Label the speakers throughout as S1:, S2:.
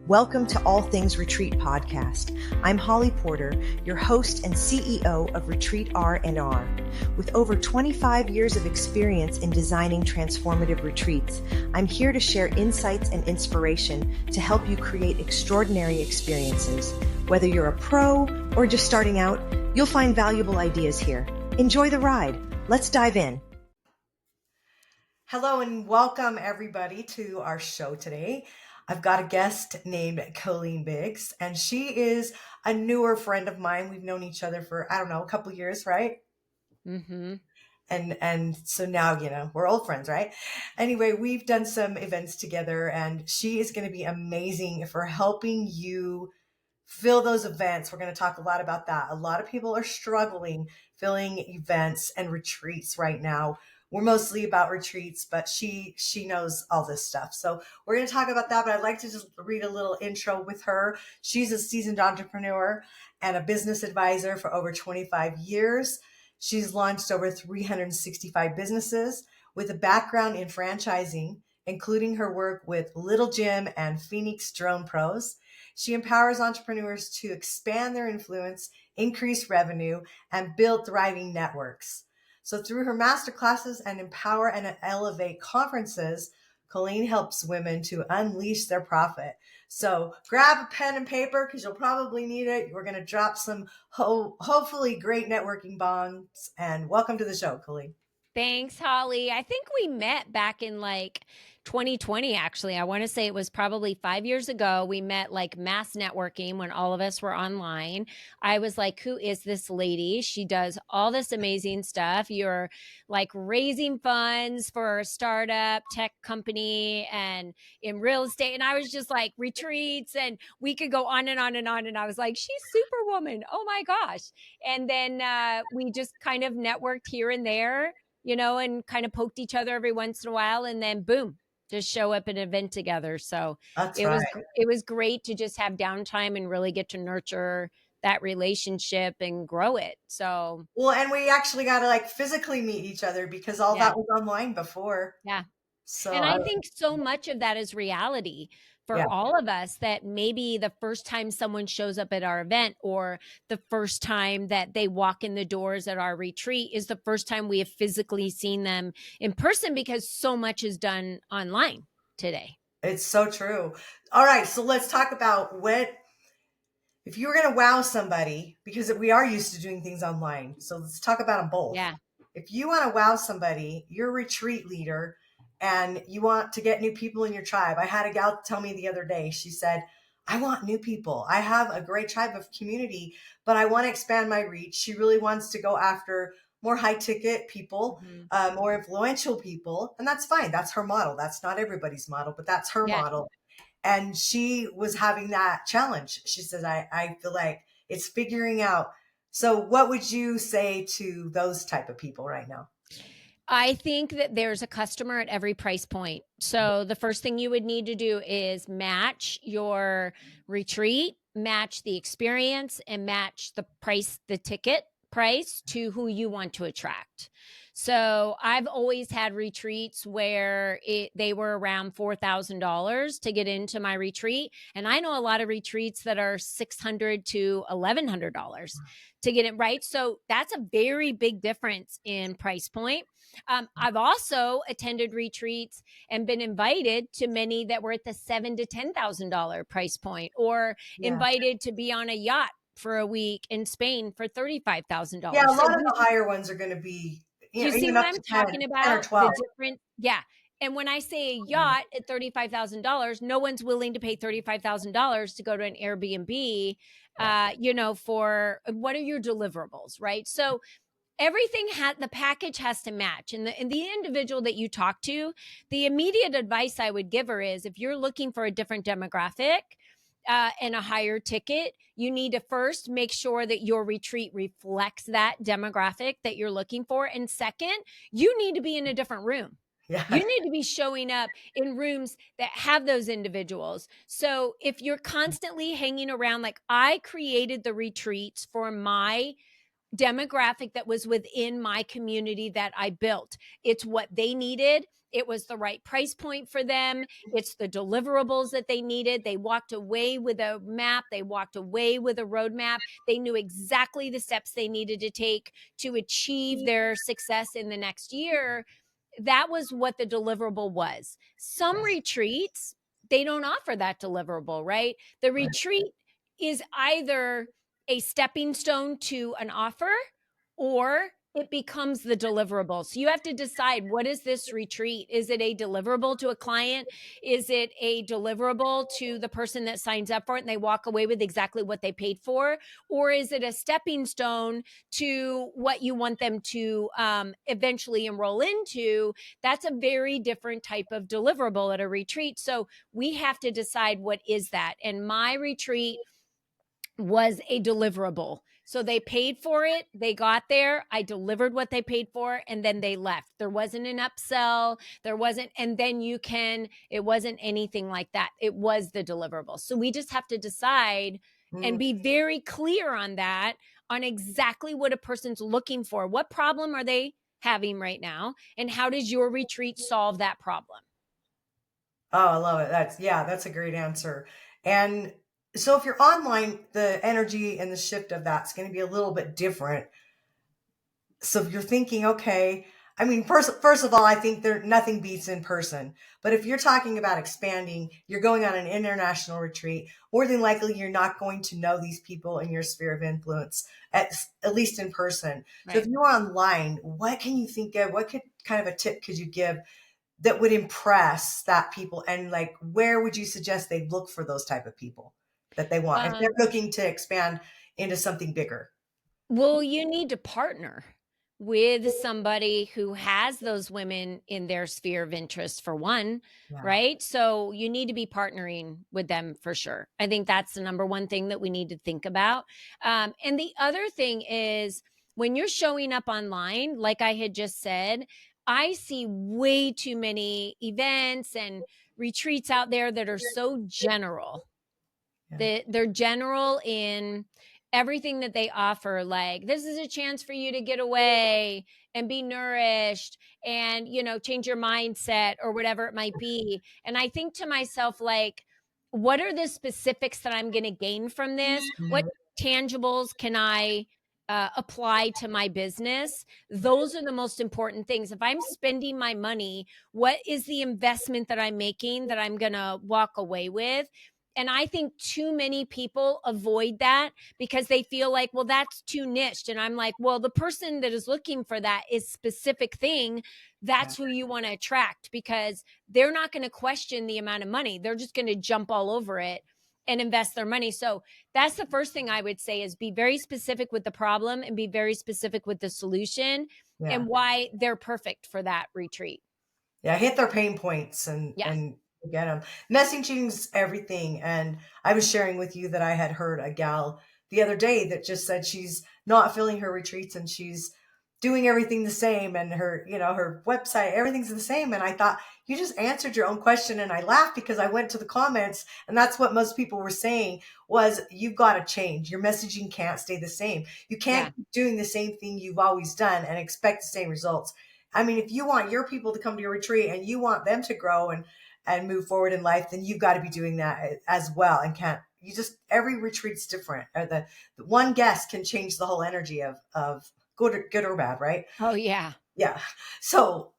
S1: Welcome to All Things Retreat Podcast. I'm Holly Porter, your host and CEO of Retreat R&R. With over 25 years of experience in designing transformative retreats, I'm here to share insights and inspiration to help you create extraordinary experiences. Whether you're a pro or just starting out, you'll find valuable ideas here. Enjoy the ride. Let's dive in. Hello and welcome everybody to our show today. I've got a guest named Colleen Biggs, and she is a newer friend of mine. We've known each other for, a couple of years, right?
S2: Mm-hmm.
S1: And so now, we're old friends, right? Anyway, we've done some events together, and she is going to be amazing for helping you fill those events. We're going to talk a lot about that. A lot of people are struggling filling events and retreats right now. We're mostly about retreats, but she knows all this stuff. So we're going to talk about that, but I'd like to just read a little intro with her. She's a seasoned entrepreneur and a business advisor for over 25 years. She's launched over 365 businesses with a background in franchising, including her work with Little Jim and Phoenix Drone Pros. She empowers entrepreneurs to expand their influence, increase revenue, and build thriving networks. So through her masterclasses and Empower and Elevate conferences, Colleen helps women to unleash their profit. So grab a pen and paper because you'll probably need it. We're going to drop some hopefully great networking bombs. And welcome to the show, Colleen.
S2: Thanks, Holly. I think we met back in 2020, actually. I want to say it was probably 5 years ago. We met mass networking when all of us were online. I was like, who is this lady? She does all this amazing stuff. You're raising funds for a startup tech company and in real estate. And I was just like, retreats, and we could go on and on and on. And I was like, she's Superwoman. Oh my gosh. And then we just kind of networked here and there, and kind of poked each other every once in a while, and then boom, just show up at an event together. So it was great to just have downtime and really get to nurture that relationship and grow it. So
S1: and we actually got to physically meet each other because all that was online before.
S2: Yeah.
S1: So
S2: and I think so much of that is reality for all of us, that maybe the first time someone shows up at our event or the first time that they walk in the doors at our retreat is the first time we have physically seen them in person, because so much is done online today.
S1: It's so true. All right. So let's talk about if you were going to wow somebody, because we are used to doing things online. So let's talk about them both.
S2: Yeah.
S1: If you want to wow somebody, you're a retreat leader and you want to get new people in your tribe. I had a gal tell me the other day, she said, I want new people. I have a great tribe of community, but I want to expand my reach. She really wants to go after more high ticket people, more influential people. And that's fine. That's her model. That's not everybody's model, but that's her model. And she was having that challenge. She says, I feel like it's figuring out. So what would you say to those type of people right now?
S2: I think that there's a customer at every price point. So the first thing you would need to do is match your retreat, match the experience, and match the price, the ticket price, to who you want to attract. So I've always had retreats where they were around $4,000 to get into my retreat. And I know a lot of retreats that are $600 to $1,100 to get it, right? So that's a very big difference in price point. I've also attended retreats and been invited to many that were at the $7,000 to $10,000 price point, or invited to be on a yacht for a week in Spain for $35,000.
S1: Yeah, a lot of the higher ones are going to be.
S2: Do you see what I'm talking about? The different, And when I say a yacht at $35,000, no one's willing to pay $35,000 to go to an Airbnb, for what are your deliverables, right? So everything the package has to match. And the individual that you talk to, the immediate advice I would give her is, if you're looking for a different demographic and a higher ticket, you need to first make sure that your retreat reflects that demographic that you're looking for. And second, you need to be in a different room. Yeah. You need to be showing up in rooms that have those individuals. So if you're constantly hanging around, I created the retreats for my demographic that was within my community that I built. It's what they needed. It was the right price point for them. It's the deliverables that they needed. They walked away with a map. They walked away with a roadmap. They knew exactly the steps they needed to take to achieve their success in the next year. That was what the deliverable was. Some
S1: Yes.
S2: retreats, they don't offer that deliverable, right? The
S1: Right.
S2: retreat is either a stepping stone to an offer or it becomes the deliverable. So you have to decide, what is this retreat? Is it a deliverable to a client? Is it a deliverable to the person that signs up for it and they walk away with exactly what they paid for? Or is it a stepping stone to what you want them to eventually enroll into? That's a very different type of deliverable at a retreat. So we have to decide, what is that? And my retreat was a deliverable. So they paid for it, they got there, I delivered what they paid for, and then they left. There wasn't an upsell, there wasn't, and then it wasn't anything like that. It was the deliverable. So we just have to decide and
S1: Mm.
S2: be very clear on that, on exactly what a person's looking for. What problem are they having right now? And how does your retreat solve that problem?
S1: Oh, I love it. That's a great answer. And so if you're online, the energy and the shift of that's going to be a little bit different. So if you're thinking, okay, I mean, first of all, I think there nothing beats in person. But if you're talking about expanding, you're going on an international retreat. More than likely, you're not going to know these people in your sphere of influence, at least in person. So if
S2: Right.
S1: you're online, what can you think of? What could kind of a tip could you give that would impress that people? And like, where would you suggest they look for those type of people that they want if they're
S2: Um,
S1: looking to expand into something bigger?
S2: Well, you need to partner with somebody who has those women in their sphere of interest, for one,
S1: Yeah.
S2: right? So you need to be partnering with them for sure. I think that's the number one thing that we need to think about. And the other thing is, when you're showing up online, like I had just said, I see way too many events and retreats out there that are so general.
S1: Yeah.
S2: They're general in everything that they offer. Like, this is a chance for you to get away and be nourished and, change your mindset or whatever it might be. And I think to myself, like, what are the specifics that I'm going to gain from this? What
S1: Mhm.
S2: tangibles can I apply to my business? Those are the most important things. If I'm spending my money, what is the investment that I'm making that I'm going to walk away with? And I think too many people avoid that because they feel like, well, that's too niched. And I'm like, well, the person that is looking for that is specific thing.
S1: Yeah.
S2: That's who you want to attract, because they're not going to question the amount of money. They're just going to jump all over it and invest their money. So that's the first thing I would say, is be very specific with the problem and be very specific with the solution
S1: Yeah.
S2: and why they're perfect for that retreat.
S1: Yeah, hit their pain points
S2: Yes.
S1: and get them. Messaging's everything. And I was sharing with you that I had heard a gal the other day that just said she's not filling her retreats and she's doing everything the same, and her, her website, everything's the same. And I thought, you just answered your own question. And I laughed because I went to the comments, and that's what most people were saying was, you've got to change. Your messaging can't stay the same. You
S2: Yeah.
S1: can't keep doing the same thing you've always done and expect the same results. I mean, if you want your people to come to your retreat and you want them to grow and move forward in life, then you've got to be doing that as well. And can't you just every retreat's different. Or the one guest can change the whole energy of good or bad, right?
S2: Oh, yeah.
S1: Yeah. So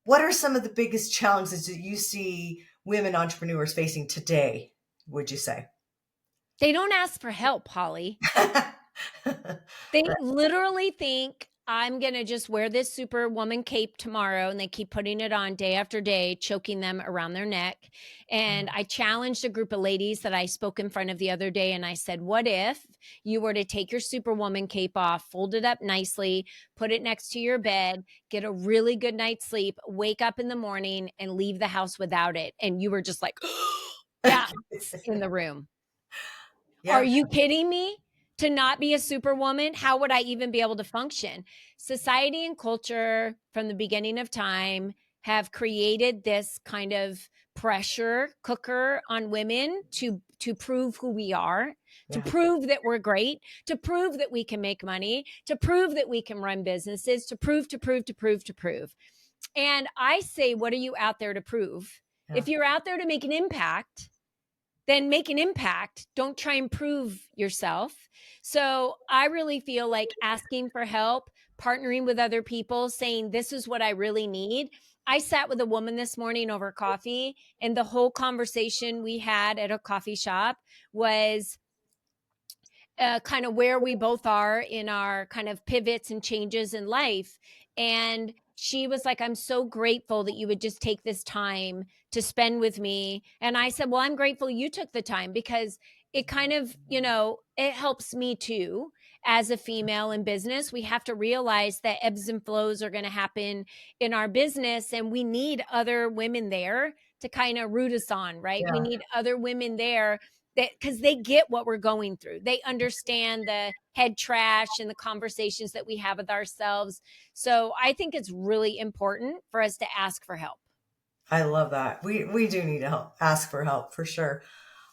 S1: what are some of the biggest challenges that you see women entrepreneurs facing today, would you say?
S2: They don't ask for help, Holly. They
S1: Right.
S2: literally think, I'm going to just wear this superwoman cape tomorrow, and they keep putting it on day after day, choking them around their neck. And I challenged a group of ladies that I spoke in front of the other day, and I said, what if you were to take your superwoman cape off, fold it up nicely, put it next to your bed, get a really good night's sleep, wake up in the morning and leave the house without it? And you were just like, gasps in the room. Are
S1: Yeah.
S2: you kidding me? To not be a superwoman, how would I even be able to function? Society and culture from the beginning of time have created this kind of pressure cooker on women to prove who we are, to
S1: Yeah.
S2: prove that we're great, to prove that we can make money, to prove that we can run businesses, to prove. And I say, what are you out there to prove?
S1: Yeah.
S2: If you're out there to make an impact, then make an impact. Don't try and prove yourself. So I really feel like asking for help, partnering with other people, saying, this is what I really need. I sat with a woman this morning over coffee, and the whole conversation we had at a coffee shop was kind of where we both are in our kind of pivots and changes in life. And she was like, I'm so grateful that you would just take this time to spend with me. And I said, well, I'm grateful you took the time because it kind of, it helps me too. As a female in business, we have to realize that ebbs and flows are going to happen in our business, and we need other women there to kind of root us on, right? We
S1: Yeah.
S2: need other women there that, because they get what we're going through. They understand the head trash and the conversations that we have with ourselves. So I think it's really important for us to ask for help.
S1: I love that. We do need to ask for help for sure.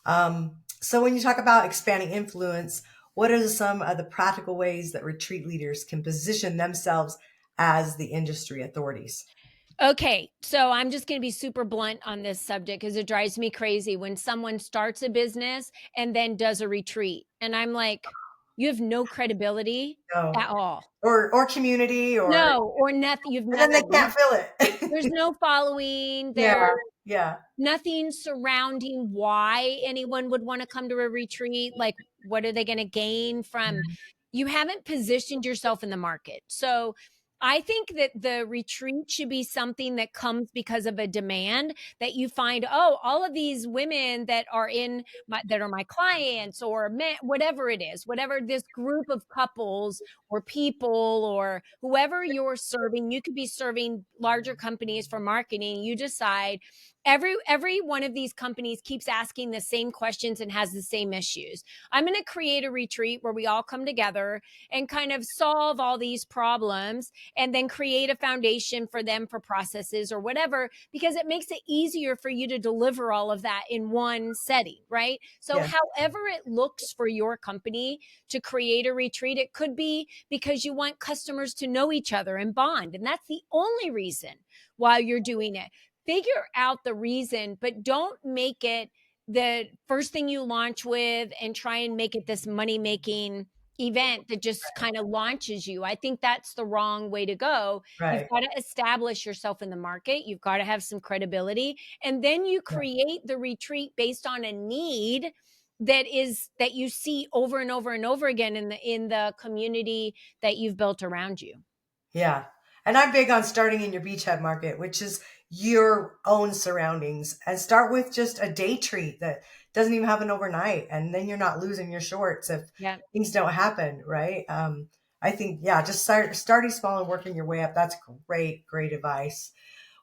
S1: So when you talk about expanding influence, what are some of the practical ways that retreat leaders can position themselves as the industry authorities?
S2: Okay, so I'm just going to be super blunt on this subject because it drives me crazy when someone starts a business and then does a retreat. And I'm like, you have no credibility
S1: No.
S2: at all.
S1: Or community or
S2: No, or nothing. You've
S1: and then they
S2: nothing.
S1: can't feel
S2: There's
S1: it.
S2: no following.
S1: Yeah.
S2: There's
S1: Yeah.
S2: nothing surrounding why anyone would want to come to a retreat. Like, what are they going to gain from? You haven't positioned yourself in the market. So I think that the retreat should be something that comes because of a demand that you find, oh, all of these women that are that are my clients or men, whatever it is, whatever this group of couples or people or whoever you're serving, you could be serving larger companies for marketing. You decide every one of these companies keeps asking the same questions and has the same issues. I'm going to create a retreat where we all come together and kind of solve all these problems and then create a foundation for them for processes or whatever, because it makes it easier for you to deliver all of that in one setting, right? So
S1: Yeah.
S2: however it looks for your company to create a retreat, it could be because you want customers to know each other and bond, and that's the only reason why you're doing it. Figure out the reason, but don't make it the first thing you launch with and try and make it this money making event that just kind of launches you. I think that's the wrong way to go. You've
S1: Right.
S2: got to establish yourself in the market. You've got to have some credibility. And then you
S1: Yeah.
S2: create the retreat based on a need that you see over and over and over again in the community that you've built around you.
S1: Yeah. And I'm big on starting in your beachhead market, which is your own surroundings, and start with just a day treat that doesn't even have an overnight. And then you're not losing your shorts if
S2: Yeah.
S1: things don't happen. Right. I think, yeah, just starting small and working your way up. That's great, great advice.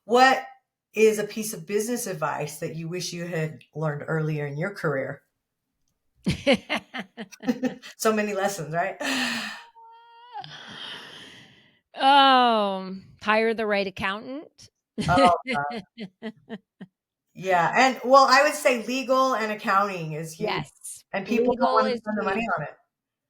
S1: What is a piece of business advice that you wish you had learned earlier in your career? So many lessons, right?
S2: Oh, hire the right accountant.
S1: Oh, yeah. And well, I would say legal and accounting is huge.
S2: Yes,
S1: And people don't
S2: legal
S1: want to
S2: is
S1: spend the money
S2: huge.
S1: on it.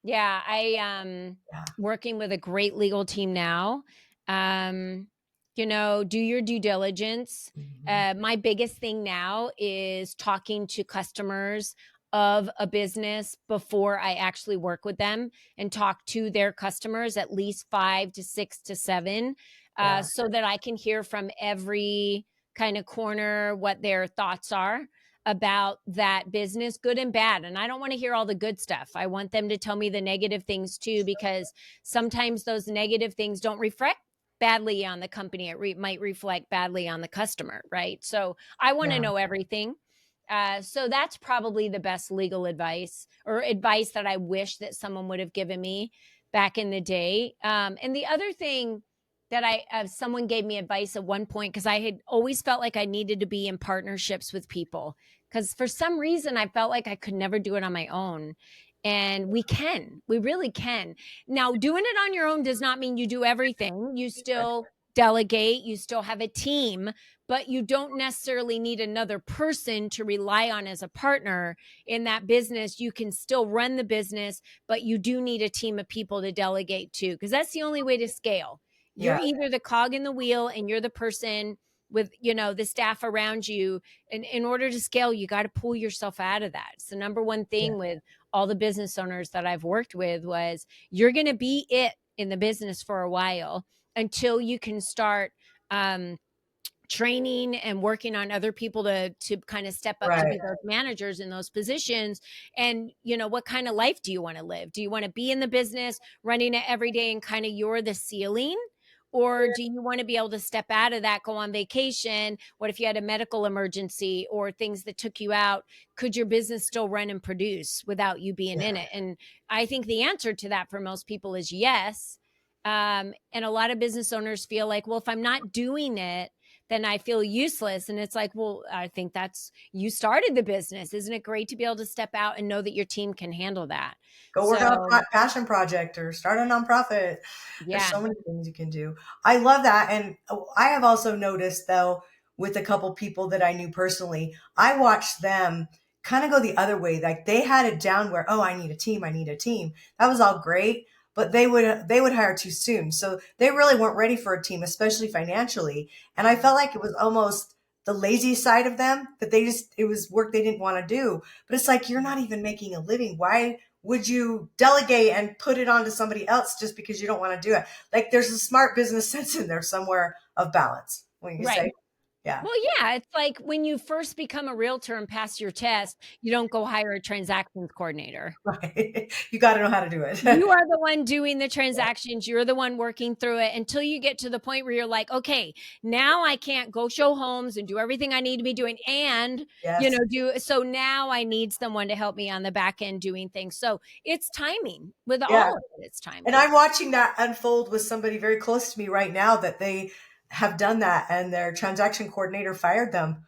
S2: Yeah, I am
S1: Yeah.
S2: working with a great legal team now. Um, do your due diligence.
S1: Mhm.
S2: My biggest thing now is talking to customers of a business before I actually work with them and talk to their customers at least 5 to 6 to 7,
S1: Yeah.
S2: so that I can hear from every kind of corner what their thoughts are about that business, good and bad. And I don't want to hear all the good stuff. I want them to tell me the negative things too, because sometimes those negative things don't reflect badly on the company. It might reflect badly on the customer, right? So I want to
S1: Yeah.
S2: know everything. So that's probably the best legal advice or advice that I wish that someone would have given me back in the day. And the other thing that someone gave me advice at one point, because I had always felt like I needed to be in partnerships with people, because for some reason I felt like I could never do it on my own. And we really can. Now, doing it on your own does not mean you do everything. You still delegate, you still have a team, but you don't necessarily need another person to rely on as a partner in that business. You can still run the business, but you do need a team of people to delegate to, because that's the only way to scale. You're
S1: Yeah.
S2: either the cog in the wheel and you're the person with, the staff around you. And in order to scale, you got to pull yourself out of that. It's the number one
S1: Yeah.
S2: thing with all the business owners that I've worked with was you're going to be it in the business for a while until you can start training and working on other people to kind of step up to
S1: Right.
S2: be those managers in those positions. And what kind of life do you want to live? Do you want to be in the business running it every day and kind of you're the ceiling, or do you want to be able to step out of that, go on vacation? What if you had a medical emergency or things that took you out? Could your business still run and produce without you being in
S1: Yeah.
S2: it? And I think the answer to that for most people is yes. And a lot of business owners feel like, well, if I'm not doing it, then I feel useless. And it's like, well, I think you started the business. Isn't it great to be able to step out and know that your team can handle that?
S1: Go work on a
S2: So,
S1: passion project or start a nonprofit. There's
S2: yeah.
S1: so many things you can do. I love that. And I have also noticed, though, with a couple people that I knew personally, I watched them kind of go the other way. Like they had it down where, oh, I need a team. I need a team. That was all great, but they would hire too soon. So they really weren't ready for a team, especially financially. And I felt like it was almost the lazy side of them that it was work they didn't want to do. But it's like, you're not even making a living. Why would you delegate and put it on to somebody else just because you don't want to do it? Like there's a smart business sense in there somewhere of balance. What you
S2: Right.
S1: say? Yeah.
S2: Well, yeah, it's like when you first become a realtor and pass your test, you don't go hire a transactions coordinator.
S1: Right. You got to know how to do it.
S2: You are the one doing the transactions. You're the one working through it until you get to the point where you're like, okay, now I can't go show homes and do everything I need to be doing. And,
S1: Yes.
S2: so now I need someone to help me on the back end doing things. So it's timing with
S1: Yeah.
S2: all of it. It's
S1: And
S2: timing.
S1: I'm watching that unfold with somebody very close to me right now that they have done that and their transaction coordinator fired them.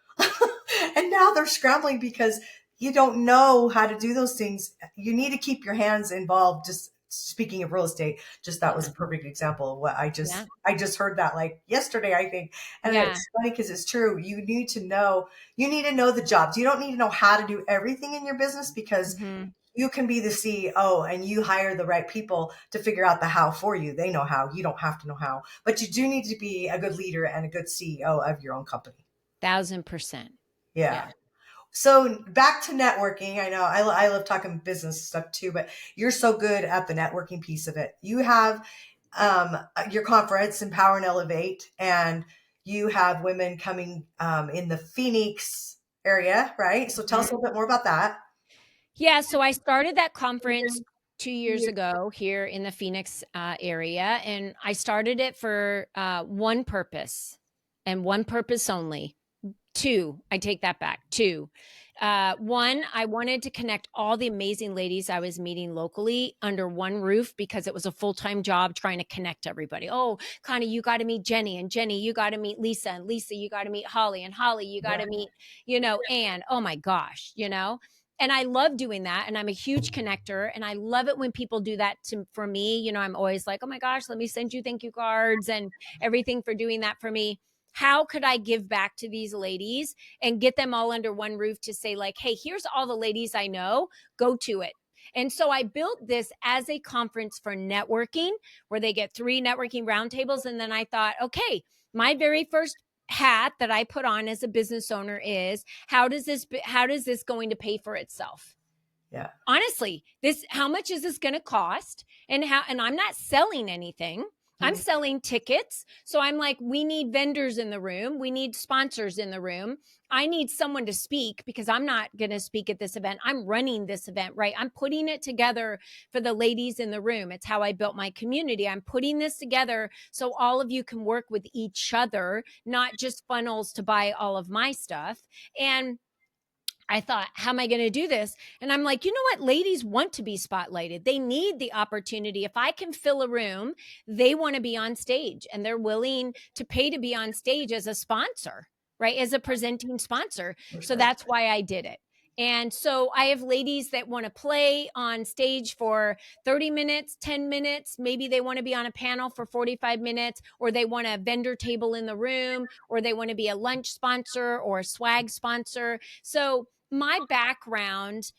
S1: And now they're scrambling because you don't know how to do those things. You need to keep your hands involved. Just speaking of real estate, just that was
S2: Yeah.
S1: a perfect example of what
S2: Yeah.
S1: I just heard that like yesterday, I think. And
S2: Yeah.
S1: it's funny because it's true. You need to know the jobs. You don't need to know how to do everything in your business because
S2: Hmm.
S1: you can be the CEO and you hire the right people to figure out the how for you. They know how. You don't have to know how. But you do need to be a good leader and a good CEO of your own company.
S2: 1000%.
S1: Yeah.
S2: Yeah.
S1: So back to networking. I know I love talking business stuff too, but you're so good at the networking piece of it. You have your conference, Empower and Elevate, and you have women coming in the Phoenix area, right? So tell us a
S2: Mhm.
S1: little bit more about that.
S2: Yeah, so I started that conference 2 years ago here in the Phoenix, area, and I started it for, one purpose, and one purpose only. 2, I take that back, 2. 1, I wanted to connect all the amazing ladies I was meeting locally under one roof because it was a full-time job trying to connect everybody. "Oh, Connie, you gotta meet Jenny, and Jenny, you gotta meet Lisa, and Lisa, you gotta meet Holly, and Holly, you
S1: Yeah.
S2: gotta meet, Anne." Oh my gosh, And I love doing that, and I'm a huge connector, and I love it when people do that for me. I'm always like, "Oh my gosh, let me send you thank you cards and everything for doing that for me." How could I give back to these ladies and get them all under one roof to say, like, hey, here's all the ladies I know, go to it. And so I built this as a conference for networking where they get 3 networking roundtables. And then I thought, okay, my very first hat that I put on as a business owner is how does this going to pay for itself?
S1: Yeah.
S2: Honestly, how much is this going to cost? And I'm not selling anything. I'm
S1: Mhm.
S2: selling tickets. So I'm like, we need vendors in the room. We need sponsors in the room. I need someone to speak because I'm not going to speak at this event. I'm running this event, right? I'm putting it together for the ladies in the room. It's how I built my community. I'm putting this together so all of you can work with each other, not just funnels to buy all of my stuff. And I thought, how am I going to do this? And I'm like, you know what? Ladies want to be spotlighted. They need the opportunity. If I can fill a room, they want to be on stage and they're willing to pay to be on stage as a sponsor, right? As a presenting sponsor. So
S1: 100%.
S2: that's why I did it. And so I have ladies that want to play on stage for 30 minutes, 10 minutes. Maybe they want to be on a panel for 45 minutes, or they want a vendor table in the room, or they want to be a lunch sponsor or a swag sponsor. So my background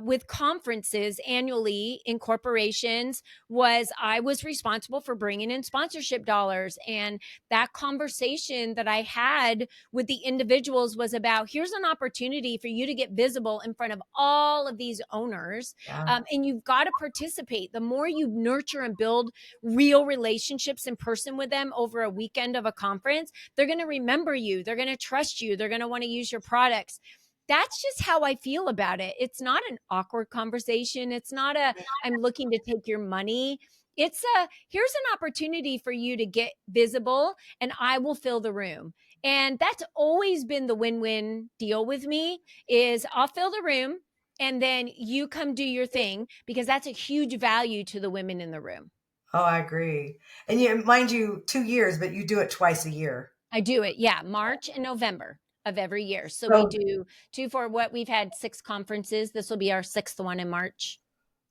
S2: with conferences annually in corporations was I was responsible for bringing in sponsorship dollars. And that conversation that I had with the individuals was about, here's an opportunity for you to get visible in front of all of these owners.
S1: Yeah.
S2: And you've got to participate. The more you nurture and build real relationships in person with them over a weekend of a conference, they're going to remember you. They're going to trust you. They're going to want to use your products. That's just how I feel about it. It's not an awkward conversation. It's not a, I'm looking to take your money. It's a, here's an opportunity for you to get visible and I will fill the room. And that's always been the win-win deal with me, is I'll fill the room and then you come do your thing, because that's a huge value to the women in the room.
S1: Oh, I agree. And mind you, 2 years, but you do it twice a year.
S2: I do it. Yeah. March and November of every year. So we
S1: So,
S2: do two for what we've had 6 conferences. This will be our sixth one in March.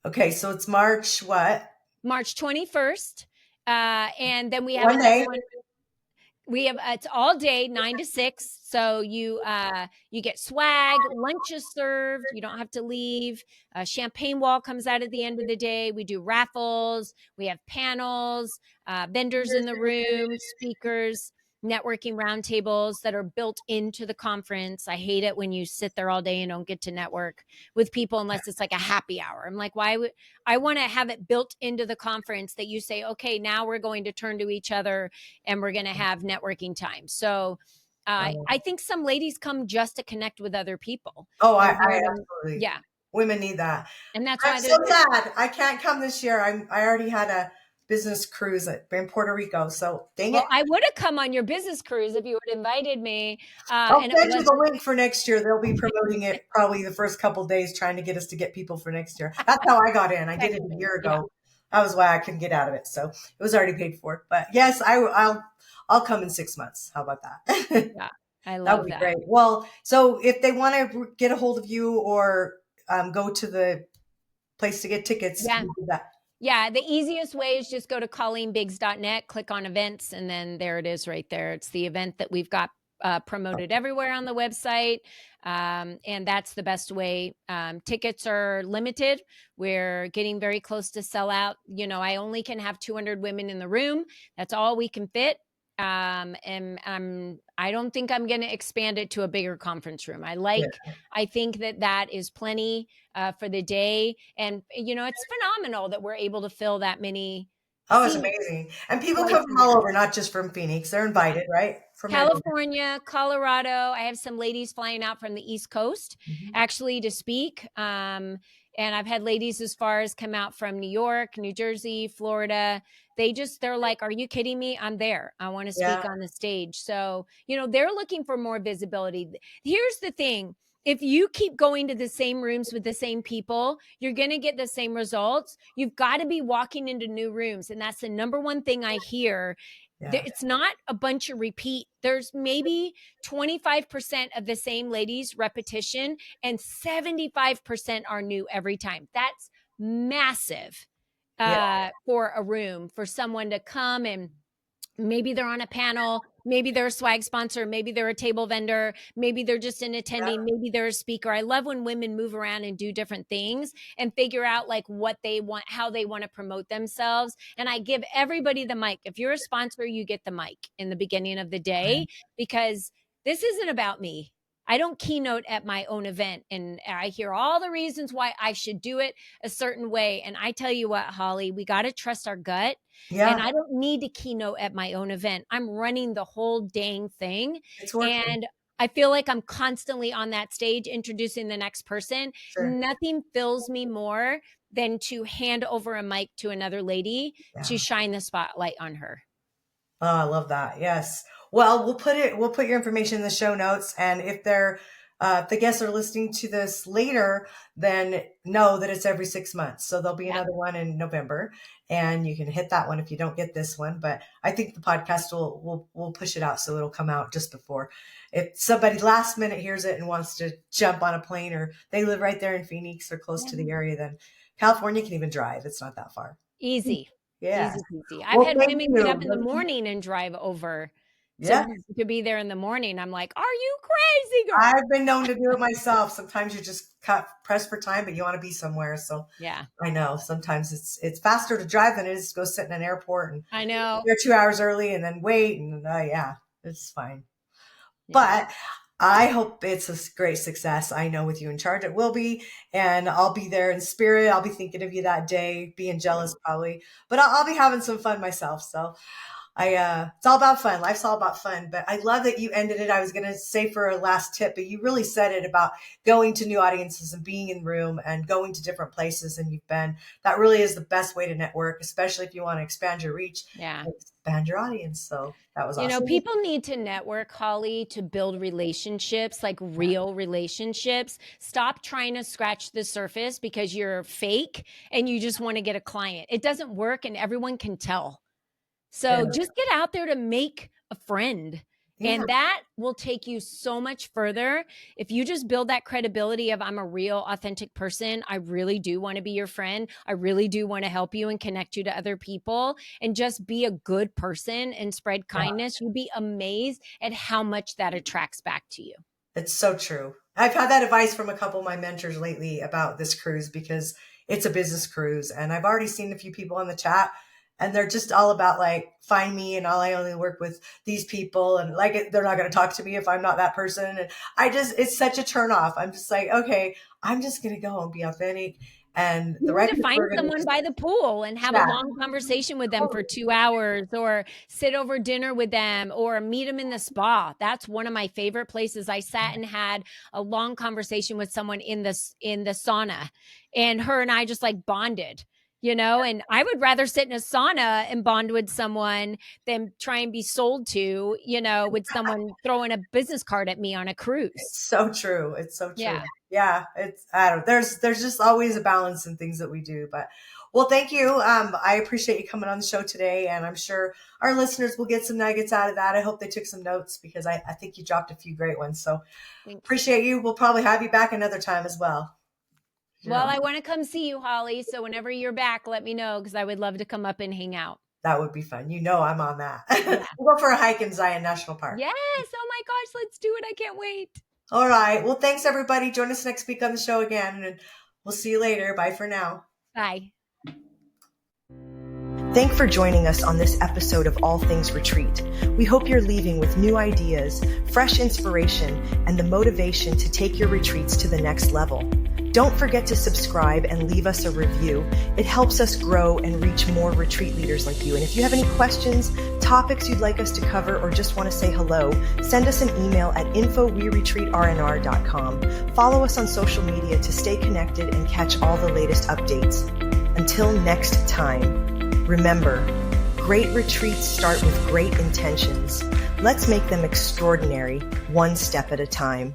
S1: okay, so it's March what?
S2: March 21st. And then we have
S1: One
S2: another
S1: day.
S2: one. We have, it's all day 9 to 6. So you get swag, lunch is served, you don't have to leave. Champagne wall comes out at the end of the day. We do raffles, we have panels, vendors in the room, speakers, networking roundtables that are built into the conference. I hate it when you sit there all day and don't get to network with people unless it's like a happy hour. I'm like, why would I want to have it built into the conference that you say, okay, now we're going to turn to each other and we're going to have networking time. So I think some ladies come just to connect with other people.
S1: Oh,
S2: They're
S1: I
S2: there to,
S1: absolutely.
S2: yeah.
S1: Women need that.
S2: And that's
S1: I'm
S2: why
S1: so
S2: there's,
S1: sad I can't come this year. I already had a business cruise in Puerto Rico, so dang
S2: well,
S1: it.
S2: I would have come on your business cruise if you had invited me.
S1: I'll
S2: And it
S1: send you the
S2: wasn't
S1: link for next year. They'll be promoting it probably the first couple days, trying to get us to get people for next year. That's how I got in. I did it a year
S2: yeah,
S1: ago. That was why I couldn't get out of it. So it was already paid for. But yes, I'll come in 6 months. How about that?
S2: yeah. I
S1: That would
S2: love
S1: be
S2: that.
S1: great. Well, so if they want to get a hold of you or go to the place to get tickets,
S2: Yeah.
S1: you do that.
S2: Yeah, the easiest way is just go to colleenbiggs.net, click on events, and then there it is right there. It's the event that we've got promoted everywhere on the website. And that's the best way. Tickets are limited. We're getting very close to sell out. You know, I only can have 200 women in the room. That's all we can fit. And I don't think I'm going to expand it to a bigger conference room.
S1: Yeah.
S2: I think that that is plenty for the day. And, you know, it's phenomenal that we're able to fill that many
S1: Oh, it's
S2: seats
S1: amazing. And people
S2: twice
S1: come
S2: a
S1: from all
S2: year.
S1: over, not just from Phoenix. They're
S2: Yeah.
S1: invited, right? From everywhere.
S2: California, Colorado. I have some ladies flying out from the East Coast
S1: Mhm.
S2: actually to speak. And I've had ladies as far as come out from New York, New Jersey, Florida. They're like, are you kidding me? I'm there. I want to
S1: Yeah.
S2: speak on the stage. So, you know, they're looking for more visibility. Here's the thing. If you keep going to the same rooms with the same people, you're going to get the same results. You've got to be walking into new rooms. And that's the number one thing I hear.
S1: Yeah.
S2: It's not a bunch of repeat. There's maybe 25% of the same ladies repetition and 75% are new every time. That's massive
S1: Yeah.
S2: for a room, for someone to come and maybe they're on a panel, maybe they're a swag sponsor, maybe they're a table vendor, maybe they're just an
S1: Yeah.
S2: attendee, maybe they're a speaker. I love when women move around and do different things and figure out like what they want, how they want to promote themselves. And I give everybody the mic. If you're a sponsor, you get the mic in the beginning of the day, because this isn't about me. I don't keynote at my own event and I hear all the reasons why I should do it a certain way. And I tell you what, Holly, we got to trust our gut, and
S1: Yeah.
S2: I don't need to keynote at my own event. I'm running the whole dang thing.
S1: It's working.
S2: And I feel like I'm constantly on that stage introducing the next person.
S1: Sure.
S2: Nothing fills me more than to hand over a mic to another lady to
S1: Yeah.
S2: shine the spotlight on her.
S1: Oh, I love that. Yes. Well, we'll put your information in the show notes. And if they're if the guests are listening to this later, then know that it's every 6 months. So there'll be another one in November, and you can hit that one if you don't get this one. But I think the podcast will push it out, so it'll come out just before. If somebody last minute hears it and wants to jump on a plane, or they live right there in Phoenix or close to the area, then California can even drive. It's not that far.
S2: Easy.
S1: Yeah.
S2: Easy peasy. I've
S1: Well,
S2: had
S1: thank
S2: women get up in the
S1: you.
S2: morning and drive over
S1: Yeah.
S2: to be there in the morning. I'm like, "Are you crazy, girl?"
S1: I've been known to do it myself. Sometimes you just press for time, but you want to be somewhere. So
S2: Yeah.
S1: I know sometimes it's faster to drive than it is to go sit in an airport and
S2: I know.
S1: you're 2 hours early and then wait. And yeah, it's fine.
S2: Yeah.
S1: But I hope it's a great success. I know with you in charge, it will be. And I'll be there in spirit. I'll be thinking of you that day, being jealous probably, but I'll be having some fun myself. So it's all about fun. Life's all about fun. But I love that you ended it. I was going to say for a last tip, but you really said it about going to new audiences and being in room and going to different places. And you've been, that really is the best way to network, especially if you want to expand your reach and expand your audience. So that was awesome.
S2: People need to network, Holly, to build relationships, like real relationships. Stop trying to scratch the surface because you're fake and you just want to get a client. It doesn't work and everyone can tell. So just get out there to make a friend. Yeah. And that will take you so much further. If you just build that credibility of I'm a real, authentic person, I really do want to be your friend. I really do want to help you and connect you to other people and just be a good person and spread kindness. You'll be amazed at how much that attracts back to you.
S1: It's so true. I've had that advice from a couple of my mentors lately about this cruise because it's a business cruise. And I've already seen a few people in the chat and they're just all about like, find me and I only work with these people. And like, they're not going to talk to me if I'm not that person. And it's such a turn off. I'm just like, okay, I'm just going to go and be authentic. And
S2: you need to find someone by the pool and have a long conversation with them for 2 hours or sit over dinner with them or meet them in the spa. That's one of my favorite places. I sat and had a long conversation with someone in the sauna, and her and I just like bonded. And I would rather sit in a sauna and bond with someone than try and be sold to, with someone throwing a business card at me on a cruise.
S1: It's so true. It's so true. Yeah. I don't know. There's just always a balance in things that we do, but well, thank you. I appreciate you coming on the show today, and I'm sure our listeners will get some nuggets out of that. I hope they took some notes because I think you dropped a few great ones. So appreciate you. We'll probably have you back another time as well.
S2: Well, I want to come see you, Holly. So whenever you're back, let me know because I would love to come up and hang out.
S1: That would be fun. I'm on that. We'll go for a hike in Zion National Park.
S2: Yes. Oh my gosh, let's do it. I can't wait.
S1: All right. Well, thanks everybody. Join us next week on the show again, and we'll see you later. Bye for now.
S2: Bye.
S1: Thanks for joining us on this episode of All Things Retreat. We hope you're leaving with new ideas, fresh inspiration, and the motivation to take your retreats to the next level. Don't forget to subscribe and leave us a review. It helps us grow and reach more retreat leaders like you. And if you have any questions, topics you'd like us to cover, or just want to say hello, send us an email at info@weretreatrnr.com. Follow us on social media to stay connected and catch all the latest updates. Until next time, remember, great retreats start with great intentions. Let's make them extraordinary, one step at a time.